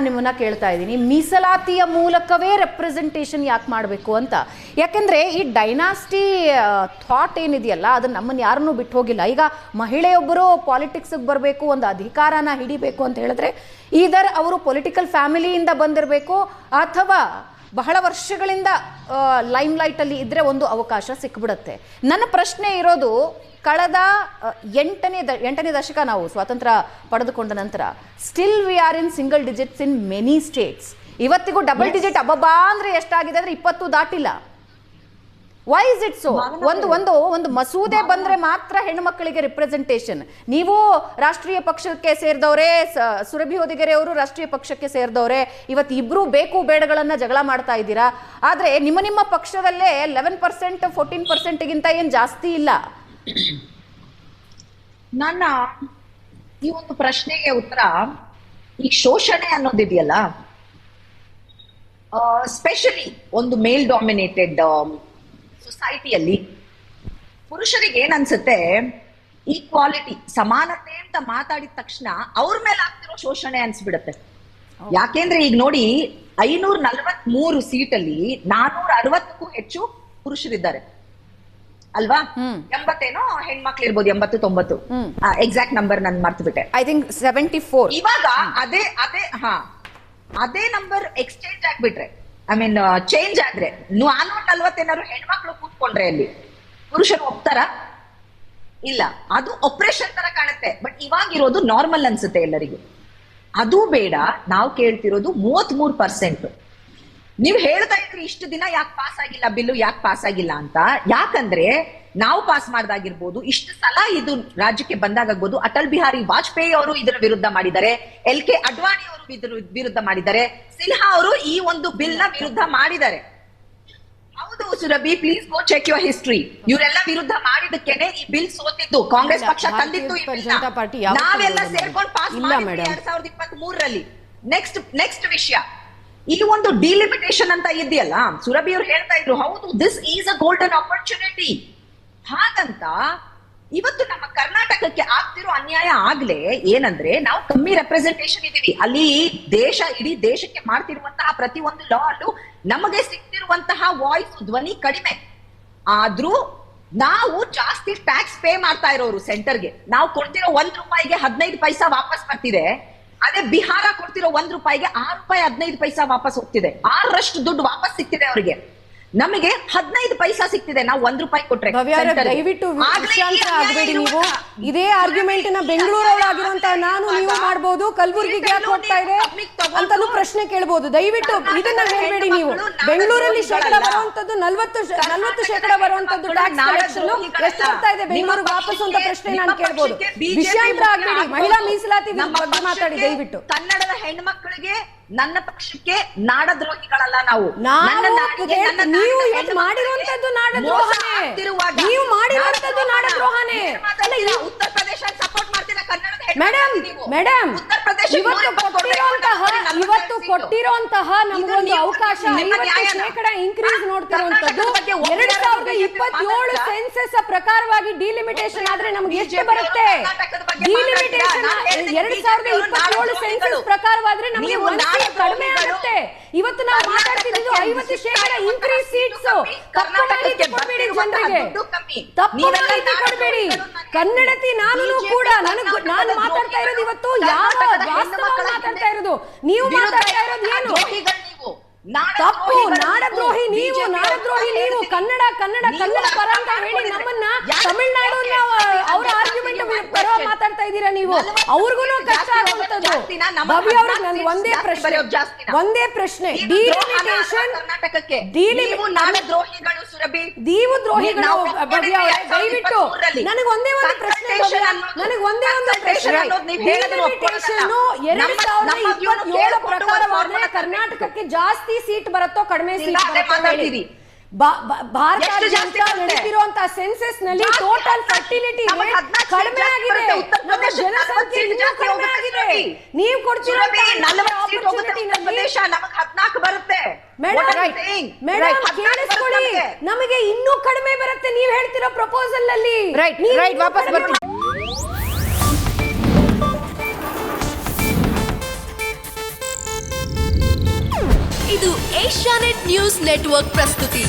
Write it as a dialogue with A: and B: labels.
A: ನಿಮ್ಮನ್ನ ಕೇಳ್ತಾ ಇದ್ದೀನಿ, ಮೀಸಲಾತಿಯ ಮೂಲಕವೇ ರೆಪ್ರೆಸೆಂಟೇಷನ್ ಯಾಕೆ ಮಾಡಬೇಕು ಅಂತ. ಯಾಕೆಂದರೆ ಈ ಡೈನಾಸ್ಟಿ ಥಾಟ್ ಏನಿದೆಯಲ್ಲ ಅದು ನಮ್ಮನ್ನು ಯಾರನ್ನೂ ಬಿಟ್ಟು ಹೋಗಿಲ್ಲ. ಈಗ ಮಹಿಳೆಯೊಬ್ಬರು ಪಾಲಿಟಿಕ್ಸಿಗೆ ಬರಬೇಕು, ಒಂದು ಅಧಿಕಾರನ ಹಿಡಿಬೇಕು ಅಂತ ಹೇಳಿದ್ರೆ ಈದರ್ ಅವರು ಪೊಲಿಟಿಕಲ್ ಫ್ಯಾಮಿಲಿಯಿಂದ ಬಂದಿರಬೇಕು ಅಥವಾ ಬಹಳ ವರ್ಷಗಳಿಂದ ಲೈಮ್ಲೈಟಲ್ಲಿ ಇದ್ದರೆ ಒಂದು ಅವಕಾಶ ಸಿಕ್ಬಿಡುತ್ತೆ. ನನ್ನ ಪ್ರಶ್ನೆ ಇರೋದು, ಕಳೆದ ಎಂಟನೇ ದಶಕ ನಾವು ಸ್ವಾತಂತ್ರ್ಯ ಪಡೆದುಕೊಂಡ ನಂತರ still we are in single digits in many states. ಇವತ್ತಿಗೂ ಡಬಲ್ ಡಿಜಿಟ್ ಅಬ್ಬಬ್ಬಾ ಅಂದರೆ ಎಷ್ಟಾಗಿದೆ ಅಂದರೆ 20 ದಾಟಿಲ್ಲ. Why is it so? ಒಂದು ಮಸೂದೆ ಬಂದ್ರೆ ಮಾತ್ರ ಹೆಣ್ಣುಮಕ್ಕಳಿಗೆ ರಿಪ್ರೆಸೆಂಟೇಷನ್. ನೀವು ರಾಷ್ಟ್ರೀಯ ಪಕ್ಷಕ್ಕೆ ಸೇರಿದವರೇ, ಸುರಭಿ ಹೊದಿಗೆರೆ ಅವರು ರಾಷ್ಟ್ರೀಯ ಪಕ್ಷಕ್ಕೆ ಸೇರಿದವರೇ, ಇವತ್ತು ಇಬ್ರು ಬೇಕು ಬೇಡಗಳನ್ನ ಜಗಳ ಮಾಡ್ತಾ ಇದ್ದೀರಾ. ಆದ್ರೆ ನಿಮ್ಮ ಪಕ್ಷದಲ್ಲೇ 11%, 14%ಗಿಂತ ಏನ್ ಜಾಸ್ತಿ ಇಲ್ಲ.
B: ನನ್ನ ಈ ಒಂದು ಪ್ರಶ್ನೆಗೆ ಉತ್ತರ, ಈ ಶೋಷಣೆ ಅನ್ನೋದಿದೆಯಲ್ಲ, ಸ್ಪೆಷಲಿ ಒಂದು ಮೇಲ್ ಡಾಮಿನೇಟೆಡ್ ಸೊಸೈಟಿಯಲ್ಲಿ ಪುರುಷರಿಗೆ ಏನ್ ಅನ್ಸುತ್ತೆ, ಈಕ್ವಾಲಿಟಿ, ಸಮಾನತೆ ಅಂತ ಮಾತಾಡಿದ ತಕ್ಷಣ ಅವ್ರ ಮೇಲೆ ಆಗ್ತಿರೋ ಶೋಷಣೆ ಅನ್ಸ್ಬಿಡುತ್ತೆ. ಯಾಕೆಂದ್ರೆ ಈಗ ನೋಡಿ, 543 ಸೀಟಲ್ಲಿ 460ಕ್ಕೂ ಹೆಚ್ಚು ಪುರುಷರಿದ್ದಾರೆ ಅಲ್ವಾ? 80 ಹೆಣ್ಮಕ್ಳು ಇರ್ಬೋದು, 80-90 ಎಕ್ಸಾಕ್ಟ್ ನಂಬರ್ ನನ್ ಮರ್ತು ಬಿಟ್ಟೆ.
A: I think 74.
B: ಇವಾಗ ಅದೇ ನಂಬರ್ ಎಕ್ಸ್ಚೇಂಜ್ ಆಗ್ಬಿಟ್ರೆ, ಐ ಮೀನ್ ಚೇಂಜ್ ಆದ್ರೆ 440 ಏನಾದ್ರು ಹೆಣ್ಮಕ್ಳು ಕೂತ್ಕೊಂಡ್ರೆ ಅಲ್ಲಿ ಪುರುಷರು ಒಪ್ತಾರ? ಇಲ್ಲ, ಅದು ಆಪರೇಷನ್ ತರ ಕಾಣುತ್ತೆ. ಬಟ್ ಇವಾಗಿರೋದು ನಾರ್ಮಲ್ ಅನ್ಸುತ್ತೆ ಎಲ್ಲರಿಗೂ. ಅದು ಬೇಡ, ನಾವು ಕೇಳ್ತಿರೋದು 33%. ನೀವು ಹೇಳ್ತಾ ಇದ್ರಿ ಇಷ್ಟು ದಿನ ಯಾಕೆ ಪಾಸ್ ಆಗಿಲ್ಲ ಬಿಲ್ಲು, ಯಾಕೆ ಪಾಸ್ ಆಗಿಲ್ಲ ಅಂತ. ಯಾಕಂದ್ರೆ ನಾವು ಪಾಸ್ ಮಾಡ್ದಾಗಿರ್ಬೋದು, ಇಷ್ಟು ಸಲ ಇದು ರಾಜ್ಯಕ್ಕೆ ಬಂದಾಗಬಹುದು, ಅಟಲ್ ಬಿಹಾರಿ ವಾಜಪೇಯಿ ಅವರು ಇದರ ವಿರುದ್ಧ ಮಾಡಿದ್ದಾರೆ, LK ಅಡ್ವಾಣಿ ಅವರು ಇದರ ವಿರುದ್ಧ ಮಾಡಿದ್ದಾರೆ, ಸಿನ್ಹಾ ಅವರು ಈ ಒಂದು ಬಿಲ್ ನ ವಿರುದ್ಧ ಮಾಡಿದ್ದಾರೆ. ಹೌದು Surabhi, please go check your history. ಇವರೆಲ್ಲ ವಿರುದ್ಧ ಮಾಡಿದಕ್ಕೇನೆ ಈ ಬಿಲ್ ಸೋತಿದ್ದು. ಕಾಂಗ್ರೆಸ್ ಪಕ್ಷ ತಂದಿತ್ತು, ನಾವೆಲ್ಲ ಸೇರ್ಕೊಂಡು ಪಾಸ್ ಮಾಡಿದ್ವಿ 2023ರಲ್ಲಿ. ನೆಕ್ಸ್ಟ್ ವಿಷಯ, ಈ ಒಂದು ಡಿಲಿಮಿಟೇಷನ್ ಅಂತ ಇದೆಯಲ್ಲ, ಸುರಭಿ ಅವರು ಹೇಳ್ತಾ ಇದ್ರು, ಹೌದು, this is a golden opportunity. ಹಾಗಂತ ಇವತ್ತು ನಮ್ಮ ಕರ್ನಾಟಕಕ್ಕೆ ಆಗ್ತಿರೋ ಅನ್ಯಾಯ ಆಗ್ಲೇ ಏನಂದ್ರೆ, ನಾವು ಕಮ್ಮಿ ರೆಪ್ರೆಸೆಂಟೇಷನ್ ಇದೀವಿ ಅಲ್ಲಿ. ಇಡೀ ದೇಶಕ್ಕೆ ಮಾಡ್ತಿರುವಂತಹ ಪ್ರತಿ ಒಂದು ಲಾ ಅಲ್ಲೂ ನಮಗೆ ಸಿಗ್ತಿರುವಂತಹ ವಾಯ್ಸ್, ಧ್ವನಿ ಕಡಿಮೆ. ಆದ್ರೂ ನಾವು ಜಾಸ್ತಿ ಟ್ಯಾಕ್ಸ್ ಪೇ ಮಾಡ್ತಾ ಇರೋರು ಸೆಂಟರ್ಗೆ. ನಾವು ಕೊಡ್ತಿರೋ ₹1ಗೆ 15 ಪೈಸಾ ವಾಪಸ್ ಬರ್ತಿದೆ. ಅದೇ ಬಿಹಾರ ಕೊಡ್ತಿರೋ ₹1 ₹6 15 ವಾಪಸ್ ಹೋಗ್ತಿದೆ. 6ರಷ್ಟು ದುಡ್ಡು ವಾಪಸ್ ಸಿಗ್ತಿದೆ ಅವರಿಗೆ. ನಮಗೆ 15 ಪೈಸಾ ಸಿಗ್ತಿದೆ ನಾವು ₹1 ಕೊಟ್ರೆ.
A: ದಯವಿಟ್ಟು ವಿಷಯಾಂತರ ಆಗಬೇಡಿ. ನೀವು ಇದೇ ಆರ್ಗ್ಯುಮೆಂಟ್ ನ ಬೆಂಗಳೂರವರಾಗಿರುವಂತಹ ನೀವು ಮಾಡಬಹುದು, ಕಲಬುರಗಿಗೆ ಯಾಕೆ ಹೋಗ್ತಾ ಇದೆ ಅಂತಾನು ಪ್ರಶ್ನೆ ಕೇಳಬಹುದು. ದಯವಿಟ್ಟು ಇದನ್ನ ಹೇಳ್ಬೇಡಿ. ನೀವು ಬೆಂಗಳೂರಲ್ಲಿ ಶೇಕಡ ಬರುವಂತದ್ದು 40% ಬರುವಂತದ್ದು ಟ್ಯಾಕ್ಸ್ ಕಲೆಕ್ಷನ್ ಎಷ್ಟು ಬರ್ತಾ ಇದೆ ಬೆಂಗಳೂರಿಗೆ ವಾಪಸ್ ಅಂತ ಪ್ರಶ್ನೆ ನಾನು ಕೇಳಬಹುದು. ವಿಷಯಾಂತರ ಆಗಬೇಡಿ. ಮಹಿಳಾ ಮೀಸಲಾತಿ ಬಗ್ಗೆ ಮಾತಾಡಿ ದಯವಿಟ್ಟು.
B: ಕನ್ನಡದ ಹೆಣ್ಮಕ್ಳಿಗೆ, ನನ್ನ ಪಕ್ಷಕ್ಕೆ ನಾಡದ್ರೋಹಿಗಳಲ್ಲ ನಾವು.
A: ನೀವು ಮಾಡಿರುವಂತದ್ದು ನಾಡದ್ರೋಹನೇ. ನೀವು ಮಾಡಿರುವಂತದ್ದು ನಾಡದ್ರೋಹನೇ.
B: ಉತ್ತರ ಪ್ರದೇಶ ಸಪೋರ್ಟ್ ಮಾಡ್ತೀರಾ ಕನ್ನಡದ
A: ಮೇಡಮ್, ಇವತ್ತು ಕೊಟ್ಟಿರುವಂತಹ ನಮಗೊಂದು ಅವಕಾಶ 50% ಇನ್ಕ್ರೀಸ್ ನೋಡ್ತಿರುವಂತದ್ದು 2027 ಸೆನ್ಸಸ್ ಪ್ರಕಾರವಾಗಿ ಡಿಲಿಮಿಟೇಷನ್ ಆದ್ರೆ ನಮ್ಗೆ ಎಷ್ಟು ಬರುತ್ತೆ? ಡಿಲಿಮಿಟೇಷನ್ 2027 ಸೆನ್ಸಸ್ ಪ್ರಕಾರವಾದ್ರೆ ನಮಗೆ 1 ಸೀಟ್ ಕಡಿಮೆ ಆಗುತ್ತೆ. ಇವತ್ತು ನಾವು ಮಾತಾಡ್ತಿದ್ದು 50% ಇನ್ಕ್ರೀಸ್ ಸೀಟ್ಸ್. ತಪ್ಪು ಮಾಹಿತಿ ಕೊಡಬೇಡಿ ಜನರಿಗೆ, ತಪ್ಪು ಮಾಹಿತಿ ಕೊಡಬೇಡಿ. ಕನ್ನಡತಿ ನಾನು ಕೂಡ, ನಾನು ಮಾತಾಡ್ತಾ ಇರೋದು ಇವತ್ತು ಯಾರು ವಾಸ್ತವ ಮಾತಾಡ್ತಾ ಇರೋದು. ನೀವು ಮಾತಾಡ್ತಾ ಇರೋದು ಏನು ತಪ್ಪು? ನಾಡದ್ರೋಹಿ ನೀವು, ನಾಡದ್ರೋಹಿ ನೀವು. ಕನ್ನಡ ಪರ ಅಂತ ಹೇಳಿ ನಮ್ಮನ್ನ ತಮಿಳ್ನಾಡು ಅವರ ಆರ್ಗ್ಯುಮೆಂಟ್ ಬರೋ ಮಾತಾಡ್ತಾ ಇದ್ದೀರಾ ನೀವು. ಅವ್ರಿಗೂ ಕಷ್ಟ ಆಗುವಂತದ್ದು. ಭವ್ಯ ಅವ್ರಿಗೆ ನನ್ ಒಂದೇ ಪ್ರಶ್ನೆ, ಡಿಲಿಮಿಟೇಷನ್, ನೀವು ದ್ರೋಹಿಗಳು ಭವ್ಯ ಅವರೇ, ದಯವಿಟ್ಟು ನನಗೆ ಒಂದೇ ಒಂದು ಪ್ರಶ್ನೆ. ನನಗೆ ಒಂದೇ ಒಂದು ಪ್ರಶ್ನೆ, ಡಿಲಿಮಿಟೇಷನ್ 2027 ಪ್ರಕಾರವಾದ್ರೆ ಕರ್ನಾಟಕಕ್ಕೆ ಜಾಸ್ತಿ ಸೀಟ್ ಬರುತ್ತೋ ಕಡಿಮೆ ಸೀಟ್ ಬರುತ್ತೋ? ಭಾರತಾದ್ಯಂತ ನಡೆದಿರುವಂತಹ ಸೆನ್ಸಸ್ ನಲ್ಲಿ ಟೋಟಲ್ ಫರ್ಟಿಲಿಟಿ ರೇಟ್ ಕಡಿಮೆ ಆಗಿದೆ, ನಮ್ಮ ಜನಸಂಖ್ಯೆ ಇನ್ನೂ ಕಡಿಮೆ ಆಗಿದೆ. ನೀವು ಕೊಡ್ತಿರುವಂತಹ ಮೇಡಮ್ ಕೇಳಿಸ್ಕೊಳ್ಳಿ, ನಮಗೆ ಇನ್ನೂ ಕಡಿಮೆ ಬರುತ್ತೆ ನೀವು ಹೇಳ್ತಿರೋ ಪ್ರಪೋಸಲ್ ನಲ್ಲಿ. ವಾಪಸ್ ಬರ್ತೀನಿ.
C: ಇದು ಏಷ್ಯಾನೆಟ್ ನ್ಯೂಸ್ ನೆಟ್ವರ್ಕ್ ಪ್ರಸ್ತುತಿ.